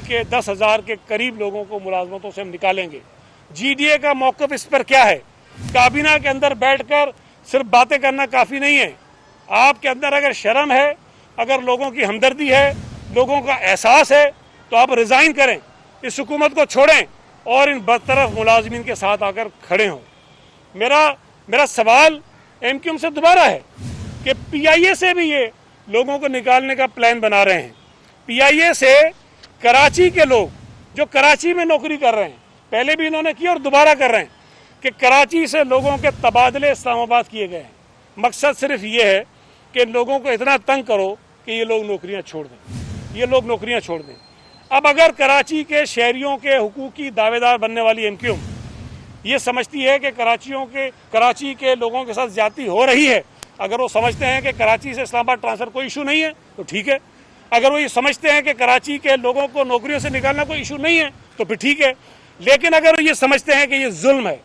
के 10,000 के करीब लोगों को मुलाजमतों से हम निकालेंगे। GDA का मौक़िफ़ इस पर क्या है? काबीना के अंदर बैठकर सिर्फ बातें करना काफ़ी नहीं है। आपके अंदर अगर शर्म है, अगर लोगों की हमदर्दी है, लोगों का एहसास है, तो आप रिज़ाइन करें, इस हुकूमत को छोड़ें और इन बरतरफ मुलाजमीन के साथ आकर खड़े हों। मेरा सवाल MQM से दोबारा है कि PIA से भी ये लोगों को निकालने का प्लान बना रहे हैं। PIA से कराची के लोग जो कराची में नौकरी कर रहे हैं, पहले भी इन्होंने किया और दोबारा कर रहे हैं, कि कराची से लोगों के तबादले इस्लामाबाद किए गए हैं। मकसद सिर्फ ये है कि लोगों को इतना तंग करो कि ये लोग नौकरियां छोड़ दें, अब अगर कराची के शहरियों के हुकूक की दावेदार बनने वाली MQM ये समझती है कि कराची के लोगों के साथ ज्यादती हो रही है, अगर वो समझते हैं कि कराची से इस्लामाबाद ट्रांसफ़र कोई इशू नहीं है तो ठीक है। अगर वो ये समझते हैं कि कराची के लोगों को नौकरियों से निकालना कोई इशू नहीं है तो फिर ठीक है। लेकिन अगर ये समझते हैं कि ये जुल्म है,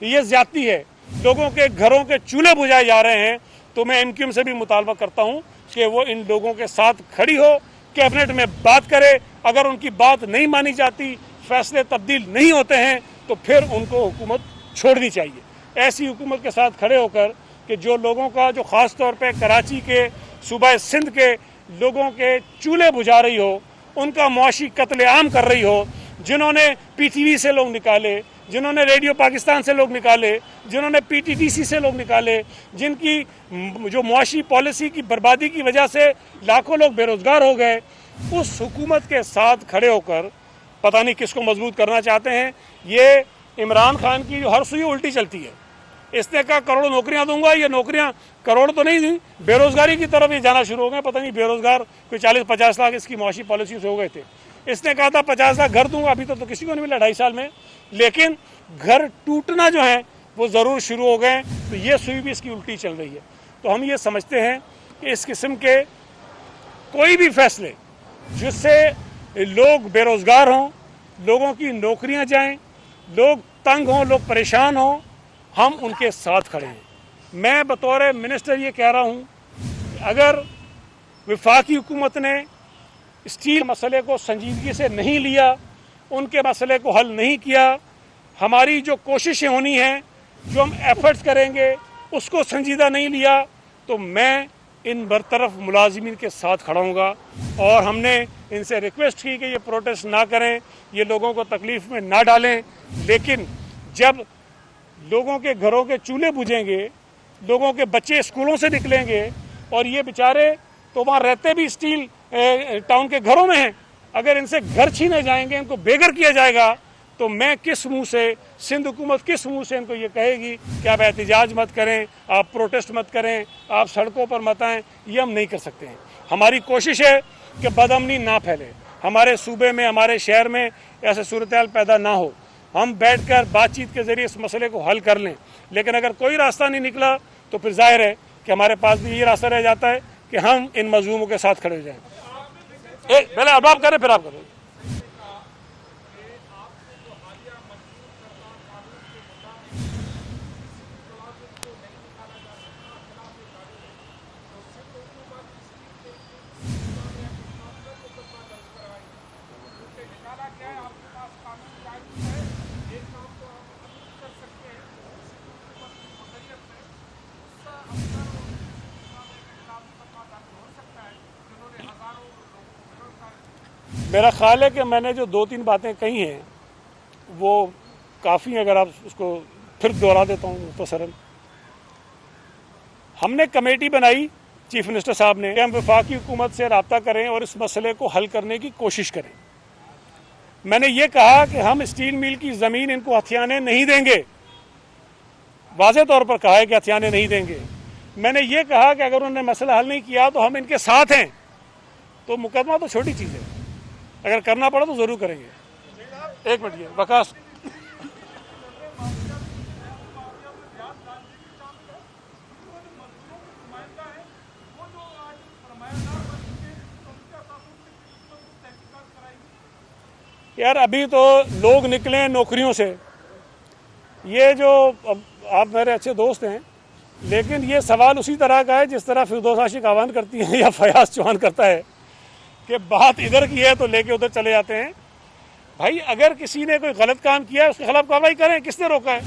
ये ज्यादती है, लोगों के घरों के चूल्हे बुझाए जा रहे हैं, तो मैं MQM से भी मुतालबा करता हूँ कि वो इन लोगों के साथ खड़ी हो, कैबिनेट में बात करे। अगर उनकी बात नहीं मानी जाती, फैसले तब्दील नहीं होते हैं, तो फिर उनको हुकूमत छोड़नी चाहिए। ऐसी हुकूमत के साथ खड़े होकर कि जो लोगों का, जो ख़ास तौर पे कराची के, सूबा सिंध के लोगों के चूल्हे बुझा रही हो, उनका मुआशी कत्लेआम कर रही हो, जिन्होंने PTV से लोग निकाले, जिन्होंने रेडियो पाकिस्तान से लोग निकाले, जिन्होंने PTDC से लोग निकाले, जिनकी जो मुआशी पॉलिसी की बर्बादी की वजह से लाखों लोग बेरोज़गार हो गए, उस हुकूमत के साथ खड़े होकर पता नहीं किसको मजबूत करना चाहते हैं। ये इमरान खान की जो हर सुई उल्टी चलती है, इसने कहा करोड़ों नौकरियां दूंगा, ये नौकरियां करोड़ तो नहीं दी, बेरोज़गारी की तरफ ये जाना शुरू हो गए। पता नहीं बेरोज़गार कोई 40-50 लाख इसकी मुआशी पॉलिसी से हो गए थे। इसने कहा था 50 लाख घर दूंगा, अभी तो किसी को नहीं मिला 2.5 साल में, लेकिन घर टूटना जो है वो ज़रूर शुरू हो गए। तो ये सुई भी इसकी उल्टी चल रही है। तो हम ये समझते हैं कि इस किस्म के कोई भी फैसले जिससे लोग बेरोज़गार हों, लोगों की नौकरियां जाएं, लोग तंग हों, लोग परेशान हों, हम उनके साथ खड़े हैं। मैं बतौर मिनिस्टर ये कह रहा हूँ कि अगर वफाकी हुकूमत ने स्टील मसले को संजीदगी से नहीं लिया, उनके मसले को हल नहीं किया, हमारी जो कोशिशें होनी हैं, जो हम एफर्ट्स करेंगे, उसको संजीदा नहीं लिया, तो मैं इन बरतरफ मुलाजिमीन के साथ खड़ा हूँगा। और हमने इनसे रिक्वेस्ट की कि ये प्रोटेस्ट ना करें, ये लोगों को तकलीफ़ में ना डालें। लेकिन जब लोगों के घरों के चूल्हे बुझेंगे, लोगों के बच्चे स्कूलों से निकलेंगे और ये बेचारे तो वहाँ रहते भी स्टील टाउन के घरों में हैं, अगर इनसे घर छीने जाएंगे, इनको बेघर किया जाएगा, तो मैं किस मुंह से, सिंध हुकूमत किस मुंह से इनको ये कहेगी कि आप एहतजाज मत करें, आप प्रोटेस्ट मत करें, आप सड़कों पर मत आएँ। ये हम नहीं कर सकते हैं। हमारी कोशिश है कि बदअमनी ना फैले, हमारे सूबे में, हमारे शहर में ऐसे सूरत हाल पैदा ना हो। हम बैठकर बातचीत के ज़रिए इस मसले को हल कर लें। लेकिन अगर कोई रास्ता नहीं निकला तो फिर जाहिर है कि हमारे पास भी ये रास्ता रह जाता है कि हम इन मजलूमों के साथ खड़े हो जाएं। पहले अब आप करें, फिर आप करें। मेरा ख्याल है कि मैंने जो 2-3 बातें कही हैं वो काफ़ी, अगर आप उसको फिर दोहरा देता हूँ मुख्तसरन। हमने कमेटी बनाई, चीफ मिनिस्टर साहब ने, कि हम वफाकी हुकूमत से रब्ता करें और इस मसले को हल करने की कोशिश करें। मैंने ये कहा कि हम स्टील मिल की ज़मीन इनको हथियाने नहीं देंगे, वाज़े तौर पर कहा है कि हथियाने नहीं देंगे। मैंने ये कहा कि अगर उन्होंने मसला हल नहीं किया तो हम इनके साथ हैं। तो मुकदमा तो छोटी चीज़ है, अगर करना पड़ा तो ज़रूर करेंगे। एक मिनट, ये वकास यार, अभी तो लोग निकले नौकरियों से। ये जो आप मेरे अच्छे दोस्त हैं, लेकिन ये सवाल उसी तरह का है जिस तरह फिरदौस आशिक आवान करती हैं या फयाज चौहान करता है कि बात इधर की है तो लेके उधर चले जाते हैं। भाई अगर किसी ने कोई गलत काम किया है उसके खिलाफ कार्रवाई करें, किसने रोका है?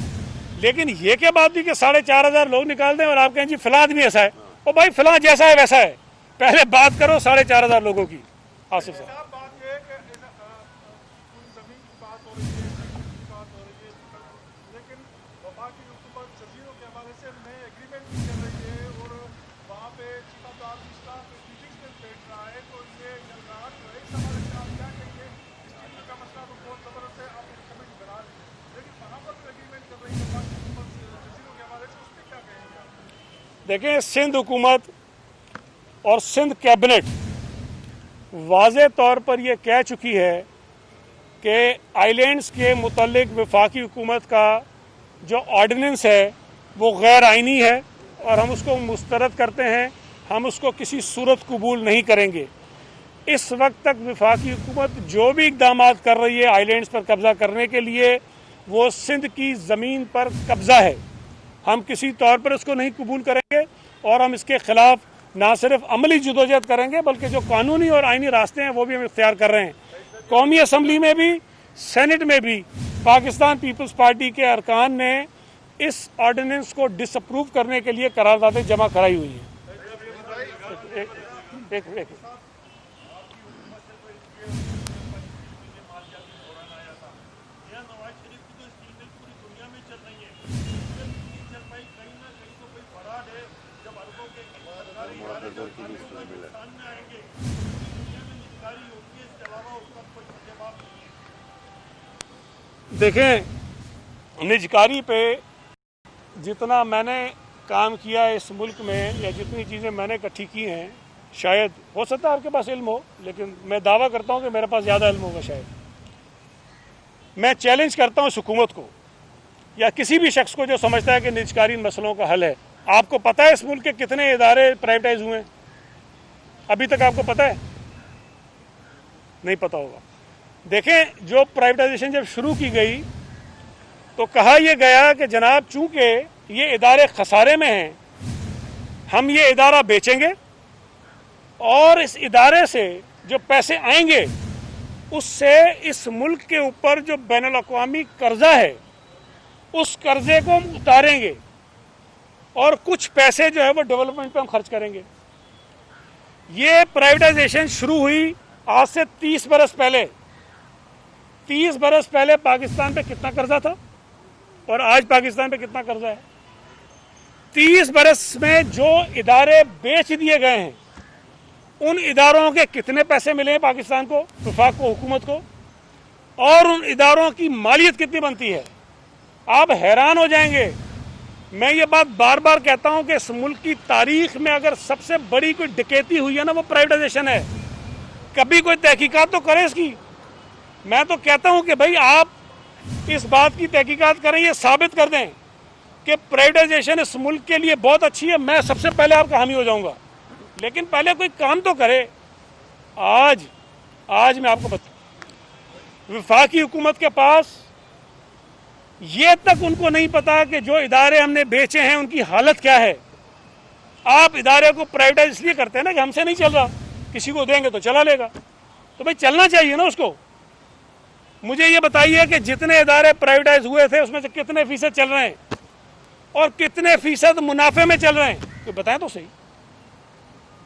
लेकिन ये क्या बात हुई कि 4,500 लोग निकाल दें और आप कहें जी फलां आदमी ऐसा है। ओ भाई फलां जैसा है वैसा है, पहले बात करो 4,500 लोगों की। आसिफ साहब, देखें सिंध हुकूमत और सिंध कैबिनेट वाज़े तौर पर यह कह चुकी है कि आइलैंड्स के मुतल्लिक वफाकी हुकूमत का जो ऑर्डिनेंस है वो गैर आइनी है और हम उसको मुस्तरद करते हैं, हम उसको किसी सूरत कबूल नहीं करेंगे। इस वक्त तक वफाकी हुकूमत जो भी इक़दाम कर रही है आइलैंड्स पर कब्ज़ा करने के लिए, वो सिंध की ज़मीन पर कब्ज़ा है। हम किसी तौर पर इसको नहीं कबूल करेंगे और हम इसके ख़िलाफ़ ना सिर्फ अमली जदोजहद करेंगे बल्कि जो कानूनी और आइनी रास्ते हैं वो भी हम इख्तियार कर रहे हैं। कौमी असम्बली में भी, सेनेट में भी पाकिस्तान पीपल्स पार्टी के अरकान ने इस ऑर्डिनेंस को डिसअप्रूव करने के लिए करारदादें जमा कराई हुई हैं। एक देखें, निजकारी पे जितना मैंने काम किया है इस मुल्क में या जितनी चीज़ें मैंने इकट्ठी की हैं, शायद हो सकता है आपके पास इल्म हो, लेकिन मैं दावा करता हूं कि मेरे पास ज़्यादा इल्म होगा शायद। मैं चैलेंज करता हूं इस हुकूमत को या किसी भी शख्स को जो समझता है कि निजकारी मसलों का हल है। आपको पता है इस मुल्क के कितने इदारे प्राइवेटाइज हुए हैं? अभी तक आपको पता है? नहीं पता होगा। देखें, जो प्राइवेटाइजेशन जब शुरू की गई तो कहा यह गया कि जनाब चूंकि ये इदारे खसारे में हैं, हम ये इदारा बेचेंगे और इस इदारे से जो पैसे आएंगे उससे इस मुल्क के ऊपर जो बैनुल अक़वामी कर्जा है उस कर्जे को हम उतारेंगे और कुछ पैसे जो है वो डेवलपमेंट पे हम खर्च करेंगे। ये प्राइवेटाइजेशन शुरू हुई आज से 30 बरस पहले। 30 बरस पहले पाकिस्तान पे कितना कर्जा था और आज पाकिस्तान पे कितना कर्जा है? 30 बरस में जो इदारे बेच दिए गए हैं उन इदारों के कितने पैसे मिले हैं पाकिस्तान को, वफाक को, हुकूमत को, और उन इदारों की मालियत कितनी बनती है? आप हैरान हो जाएंगे। मैं ये बात बार बार कहता हूं कि इस मुल्क की तारीख में अगर सबसे बड़ी कोई डकैती हुई है ना वो प्राइवेटाइजेशन है। कभी कोई तहकीकात तो करे इसकी। मैं तो कहता हूं कि भाई आप इस बात की तहकीकात करें, ये साबित कर दें कि प्राइवेटाइजेशन इस मुल्क के लिए बहुत अच्छी है। मैं सबसे पहले आपका हामी हो जाऊंगा, लेकिन पहले कोई काम तो करे। आज मैं आपको बता, वफाकी हुकूमत के पास ये तक उनको नहीं पता कि जो इदारे हमने बेचे हैं उनकी हालत क्या है। आप इदारे को प्राइवेटाइज इसलिए करते हैं ना कि हमसे नहीं चल रहा, किसी को देंगे तो चला लेगा। तो भाई चलना चाहिए ना उसको। मुझे ये बताइए कि जितने इदारे प्राइवेटाइज हुए थे उसमें से कितने फीसद चल रहे हैं और कितने फीसद मुनाफे में चल रहे हैं, तो बताएं तो सही।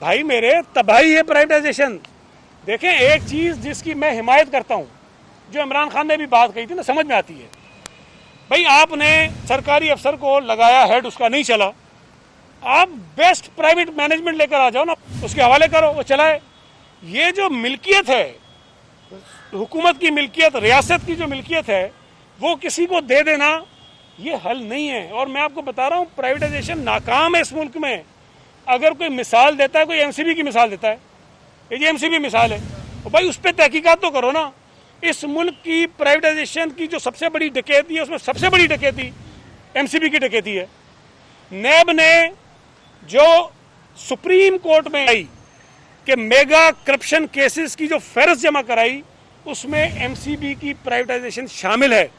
भाई मेरे, तबाही है प्राइवेटाइजेशन। देखें, एक चीज़ जिसकी मैं हिमायत करता हूँ, जो इमरान खान ने भी बात कही थी ना, समझ में आती है। भाई आपने सरकारी अफसर को लगाया हेड, उसका नहीं चला, आप बेस्ट प्राइवेट मैनेजमेंट लेकर आ जाओ ना, उसके हवाले करो, वो चलाए। ये जो मिल्कियत है, हुकूमत की मिल्कियत, रियासत की जो मिल्कियत है, वो किसी को दे देना ये हल नहीं है। और मैं आपको बता रहा हूँ प्राइवेटाइजेशन नाकाम है इस मुल्क में। अगर कोई मिसाल देता है, कोई एमसीबी की मिसाल देता है, ये एमसीबी मिसाल है, तो भाई उस पर तहकीकात तो करो ना। इस मुल्क की प्राइवेटाइजेशन की जो सबसे बड़ी डकैती है उसमें सबसे बड़ी डकैती एमसीबी की डकैती है। नैब ने जो सुप्रीम कोर्ट में आई कि मेगा करप्शन केसेस की जो फहरिस्त जमा कराई, उसमें एमसीबी की प्राइवेटाइजेशन शामिल है।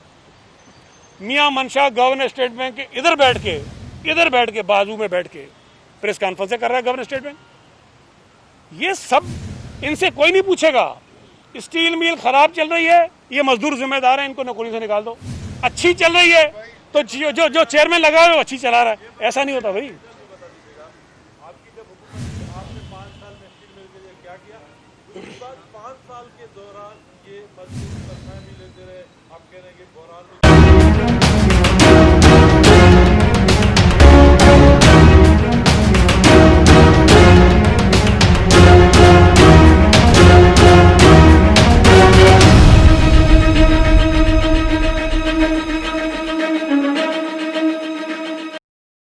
मियां मनशा गवर्नर स्टेट बैंक के इधर बैठ के बाजू में बैठ के प्रेस कॉन्फ्रेंस कर रहा है गवर्नर स्टेट बैंक। ये सब इनसे कोई नहीं पूछेगा स्टील मिल खराब चल रही है, ये मजदूर जिम्मेदार है, इनको नौकरी से निकाल दो। अच्छी चल रही है तो जो जो जो चेयरमैन लगा है वो अच्छी चला रहा है, ऐसा नहीं होता भाई। आपकी जब हुकूमत थी, आपने 5 साल में स्टील मिल के लिए क्या किया? उसके बाद 5 साल के दौरान ये मजदूर तनख्वाह भी लेते रहे। आप कह रहे हैं कि बहरान